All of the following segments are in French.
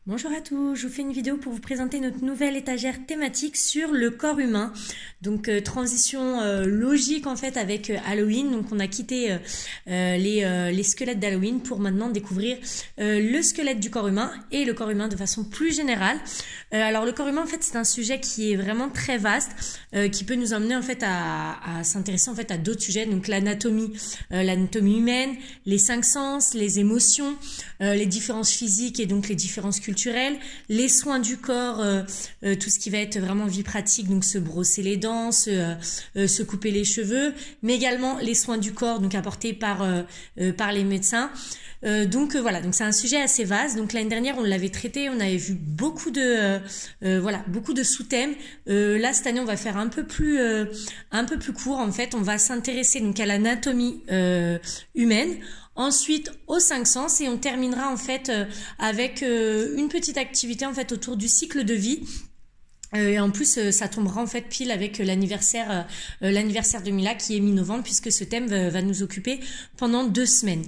Bonjour à tous, je vous fais une vidéo pour vous présenter notre nouvelle étagère thématique sur le corps humain. Donc transition logique en fait avec Halloween. Donc on a quitté les squelettes d'Halloween pour maintenant découvrir le squelette du corps humain et le corps humain de façon plus générale. Alors le corps humain en fait c'est un sujet qui est vraiment très vaste, qui peut nous emmener en fait à s'intéresser en fait à d'autres sujets. Donc l'anatomie humaine, les cinq sens, les émotions, les différences physiques et donc les différences culturelles, les soins du corps, tout ce qui va être vraiment vie pratique, donc se brosser les dents, se couper les cheveux, mais également les soins du corps donc apportés par les médecins. Donc voilà, donc c'est un sujet assez vaste. Donc l'année dernière on l'avait traité, on avait vu beaucoup de beaucoup de sous-thèmes. Là cette année on va faire un peu plus court. En fait, on va s'intéresser donc à l'anatomie humaine. Ensuite aux cinq sens et on terminera en fait avec une petite activité en fait autour du cycle de vie. Et en plus, ça tombera en fait pile avec l'anniversaire de Mila qui est mi-novembre puisque ce thème va nous occuper pendant 2 semaines.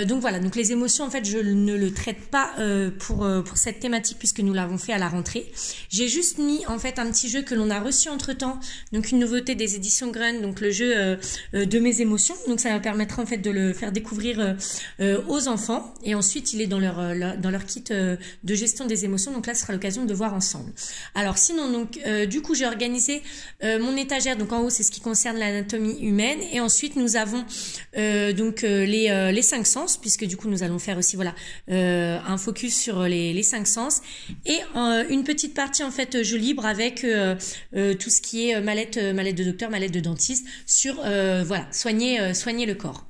Donc voilà, donc les émotions en fait je ne le traite pas pour cette thématique puisque nous l'avons fait à la rentrée. J'ai juste mis en fait un petit jeu que l'on a reçu entre temps, donc une nouveauté des éditions Grun, donc le jeu de mes émotions. Donc ça va permettre en fait de le faire découvrir aux enfants et ensuite il est dans leur kit de gestion des émotions. Donc là ce sera l'occasion de voir ensemble. Alors sinon donc du coup j'ai organisé mon étagère. Donc en haut c'est ce qui concerne l'anatomie humaine et ensuite nous avons les cinq sens puisque du coup nous allons faire aussi voilà un focus sur les cinq sens et une petite partie en fait jeu libre avec tout ce qui est mallette de docteur, mallette de dentiste sur voilà soigner le corps.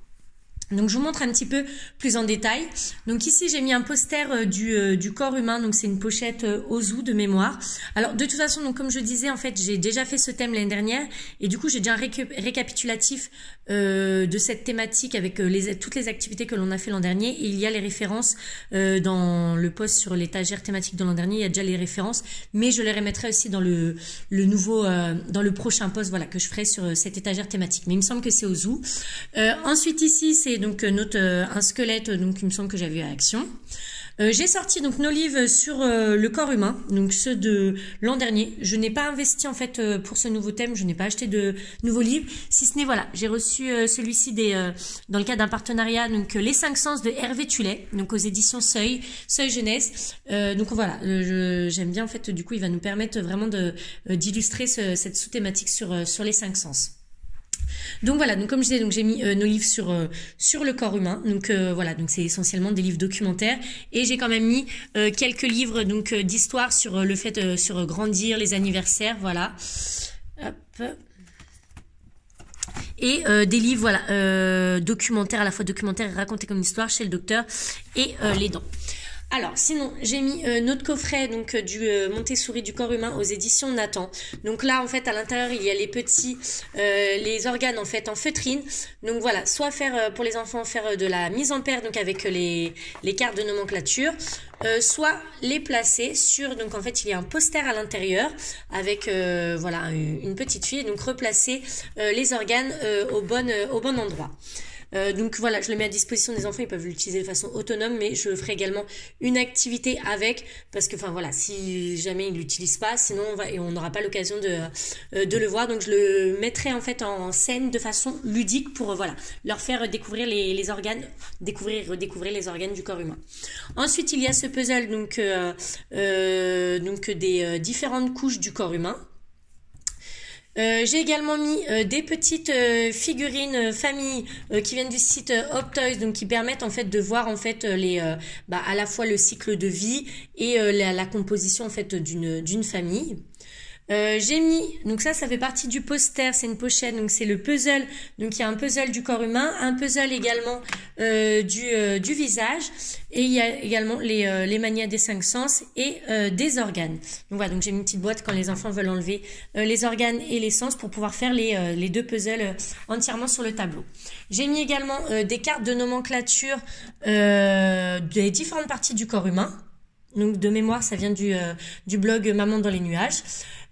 Donc je vous montre un petit peu plus en détail. Donc ici j'ai mis un poster du corps humain, donc c'est une pochette Ozu de mémoire. Alors de toute façon, donc comme je disais en fait j'ai déjà fait ce thème l'année dernière et du coup j'ai déjà un récapitulatif de cette thématique avec toutes les activités que l'on a fait l'an dernier. Et il y a les références dans le post sur l'étagère thématique de l'an dernier, il y a déjà les références, mais je les remettrai aussi dans le nouveau, dans le prochain post voilà, que je ferai sur cette étagère thématique. Mais il me semble que c'est Ozu. Ensuite ici c'est donc un squelette, donc il me semble que j'avais vu à Action. J'ai sorti donc nos livres sur le corps humain, donc ceux de l'an dernier. Je n'ai pas investi en fait pour ce nouveau thème, je n'ai pas acheté de nouveaux livres, si ce n'est voilà, j'ai reçu celui-ci dans le cadre d'un partenariat, donc les cinq sens de Hervé Tullet, donc aux éditions Seuil Jeunesse. Donc voilà, j'aime bien en fait, du coup il va nous permettre vraiment d'illustrer cette sous-thématique sur les cinq sens. Donc voilà, donc comme je disais, donc j'ai mis nos livres sur le corps humain. Donc voilà, donc c'est essentiellement des livres documentaires et j'ai quand même mis quelques livres donc d'histoire sur le fait sur grandir, les anniversaires, voilà. Hop. Et des livres voilà documentaires, à la fois documentaires et racontés comme une histoire chez le docteur et les dents. Alors, sinon, j'ai mis notre coffret donc du Montessori du corps humain aux éditions Nathan. Donc là, en fait, à l'intérieur, il y a les petits, les organes en fait en feutrine. Donc voilà, soit faire pour les enfants faire de la mise en paire donc avec les cartes de nomenclature, soit les placer sur. Donc en fait, il y a un poster à l'intérieur avec voilà une petite fille. Donc replacer les organes au bon endroit. Donc voilà, je le mets à disposition des enfants, ils peuvent l'utiliser de façon autonome, mais je ferai également une activité avec, parce que enfin voilà, si jamais ils l'utilisent pas, sinon on n'aura pas l'occasion de le voir. Donc je le mettrai en fait en scène de façon ludique pour voilà leur faire découvrir les organes, redécouvrir les organes du corps humain. Ensuite il y a ce puzzle donc des différentes couches du corps humain. J'ai également mis des petites figurines famille qui viennent du site Optoys, donc qui permettent en fait de voir en fait à la fois le cycle de vie et la composition en fait d'une famille. J'ai mis, donc ça fait partie du poster, c'est une pochette, donc c'est le puzzle, donc il y a un puzzle du corps humain, un puzzle également du visage, et il y a également les manias des cinq sens et des organes. Donc voilà, donc j'ai mis une petite boîte quand les enfants veulent enlever les organes et les sens pour pouvoir faire les deux puzzles entièrement sur le tableau. J'ai mis également des cartes de nomenclature des différentes parties du corps humain. Donc de mémoire, ça vient du blog Maman dans les nuages.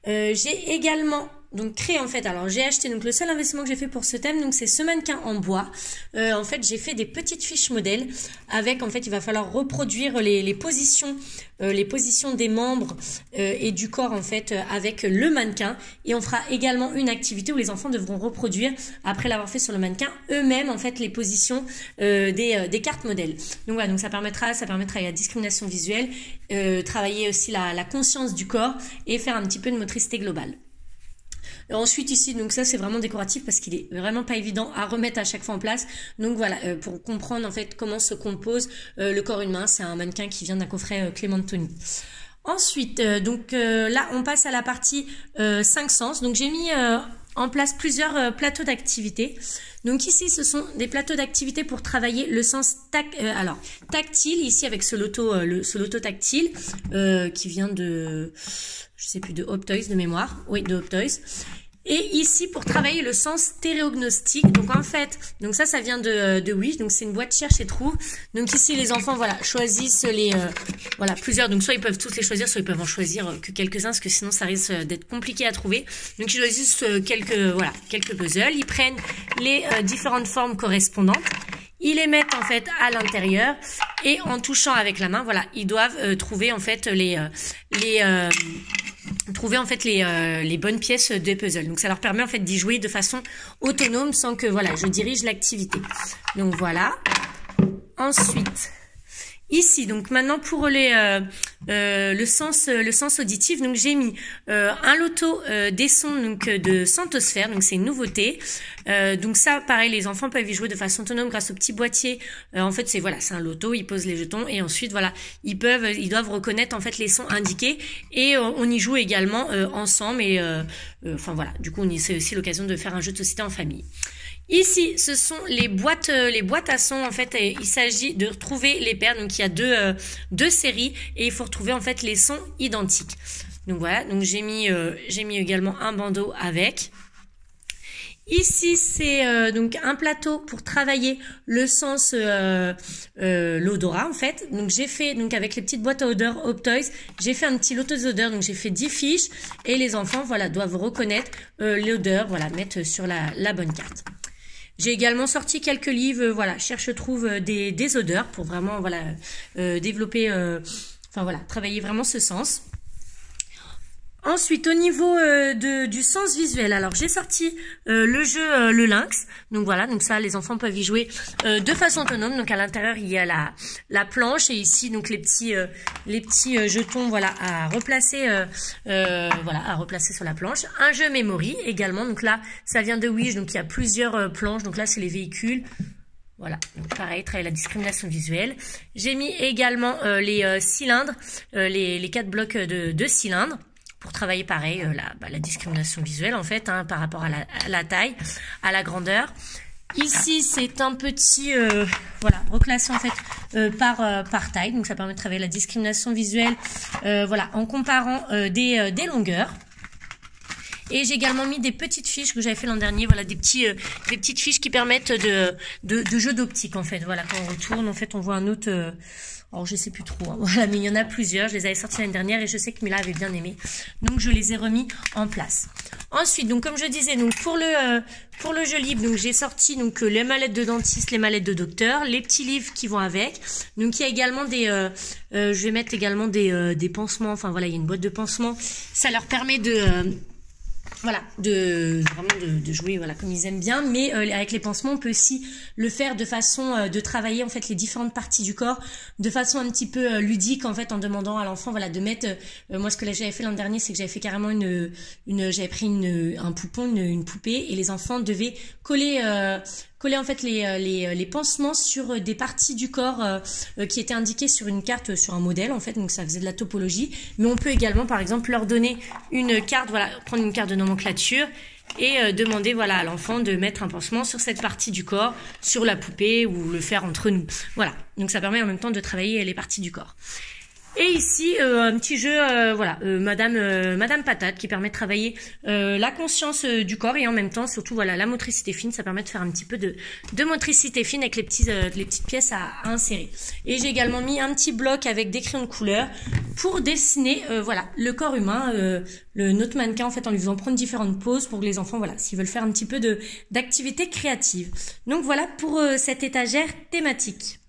J'ai également donc créer en fait, alors j'ai acheté, donc le seul investissement que j'ai fait pour ce thème, donc c'est ce mannequin en bois. En fait j'ai fait des petites fiches modèles avec, en fait il va falloir reproduire les positions des membres et du corps en fait avec le mannequin, et on fera également une activité où les enfants devront reproduire, après l'avoir fait sur le mannequin, eux-mêmes en fait les positions des cartes modèles. Donc voilà, donc ça permettra la discrimination visuelle, travailler aussi la conscience du corps et faire un petit peu de motricité globale. Ensuite ici, donc ça c'est vraiment décoratif parce qu'il est vraiment pas évident à remettre à chaque fois en place. Donc voilà, pour comprendre en fait comment se compose le corps humain, c'est un mannequin qui vient d'un coffret Clément Tony. Ensuite, là on passe à la partie 5 sens. Donc j'ai mis en place plusieurs plateaux d'activité. Donc ici, ce sont des plateaux d'activité pour travailler le sens tactile, ici avec ce loto tactile qui vient de, je sais plus, de Hoptoys de mémoire, oui, de Hoptoys. Et ici, pour travailler le sens stéréognostique, donc en fait, donc ça vient de Wish, donc c'est une boîte cherche et trouve. Donc ici, les enfants, voilà, choisissent plusieurs, donc soit ils peuvent tous les choisir, soit ils peuvent en choisir que quelques-uns, parce que sinon ça risque d'être compliqué à trouver. Donc ils choisissent quelques puzzles, ils prennent les différentes formes correspondantes, ils les mettent en fait à l'intérieur, et en touchant avec la main, voilà, ils doivent trouver en fait les bonnes pièces des puzzles. Donc ça leur permet en fait d'y jouer de façon autonome sans que voilà, je dirige l'activité. Donc voilà. Ensuite, ici, donc maintenant pour le sens auditif, donc j'ai mis un loto des sons donc de Santosphère, donc c'est une nouveauté. Donc ça, pareil, les enfants peuvent y jouer de façon autonome grâce au petit boîtier. En fait, c'est un loto, ils posent les jetons et ensuite voilà, ils doivent reconnaître en fait les sons indiqués, et on y joue également ensemble, et enfin voilà, du coup c'est aussi l'occasion de faire un jeu de société en famille. Ici, ce sont les boîtes à sons. En fait, il s'agit de retrouver les paires. Donc, il y a deux séries et il faut retrouver en fait les sons identiques. Donc voilà. Donc j'ai mis également un bandeau avec. Ici, c'est donc un plateau pour travailler le sens l'odorat en fait. Donc j'ai fait avec les petites boîtes à odeurs Hoptoys, j'ai fait un petit loto d'odeurs. Donc j'ai fait 10 fiches et les enfants voilà doivent reconnaître l'odeur, voilà, mettre sur la bonne carte. J'ai également sorti quelques livres, voilà, cherche-trouve des odeurs pour vraiment voilà développer, travailler vraiment ce sens. Ensuite, au niveau du sens visuel, alors j'ai sorti le jeu le lynx. Donc voilà, donc ça les enfants peuvent y jouer de façon autonome. Donc à l'intérieur il y a la planche, et ici donc les petits jetons voilà à replacer sur la planche. Un jeu memory également. Donc là ça vient de Wish, donc il y a plusieurs planches. Donc là c'est les véhicules. Voilà, donc pareil, travailler la discrimination visuelle. J'ai mis également les cylindres, les 4 blocs de cylindres, pour travailler pareil la discrimination visuelle en fait, par rapport à la taille, à la grandeur. Ici c'est un petit reclassé en fait par taille, donc ça permet de travailler la discrimination visuelle en comparant des longueurs. Et j'ai également mis des petites fiches que j'avais fait l'an dernier, voilà, des petites fiches qui permettent de jeu d'optique en fait. Voilà, quand on retourne en fait on voit un autre alors je sais plus trop, voilà, mais il y en a plusieurs, je les avais sortis l'année dernière et je sais que Mila avait bien aimé, donc je les ai remis en place. Ensuite, donc comme je disais, donc pour le jeu libre, donc j'ai sorti donc les mallettes de dentiste, les mallettes de docteur, les petits livres qui vont avec. Donc il y a également je vais mettre également des pansements, enfin voilà, il y a une boîte de pansements, ça leur permet de jouer voilà comme ils aiment bien, mais avec les pansements on peut aussi le faire de façon de travailler en fait les différentes parties du corps de façon un petit peu ludique en fait, en demandant à l'enfant voilà de mettre moi ce que j'avais fait l'an dernier, c'est que j'avais fait carrément j'avais pris un poupon, une poupée, et les enfants devaient coller en fait les pansements sur des parties du corps qui étaient indiquées sur une carte, sur un modèle en fait, donc ça faisait de la topologie. Mais on peut également par exemple leur donner une carte, voilà, prendre une carte de nomenclature et demander voilà à l'enfant de mettre un pansement sur cette partie du corps, sur la poupée, ou le faire entre nous. Voilà, donc ça permet en même temps de travailler les parties du corps. Et ici, un petit jeu, voilà, Madame Patate, qui permet de travailler la conscience du corps et en même temps, surtout, voilà, la motricité fine. Ça permet de faire un petit peu de motricité fine avec les petites pièces à insérer. Et j'ai également mis un petit bloc avec des crayons de couleur pour dessiner, voilà, le corps humain, notre mannequin, en fait, en lui faisant prendre différentes poses pour que les enfants, voilà, s'ils veulent faire un petit peu d'activité créative. Donc voilà pour cette étagère thématique.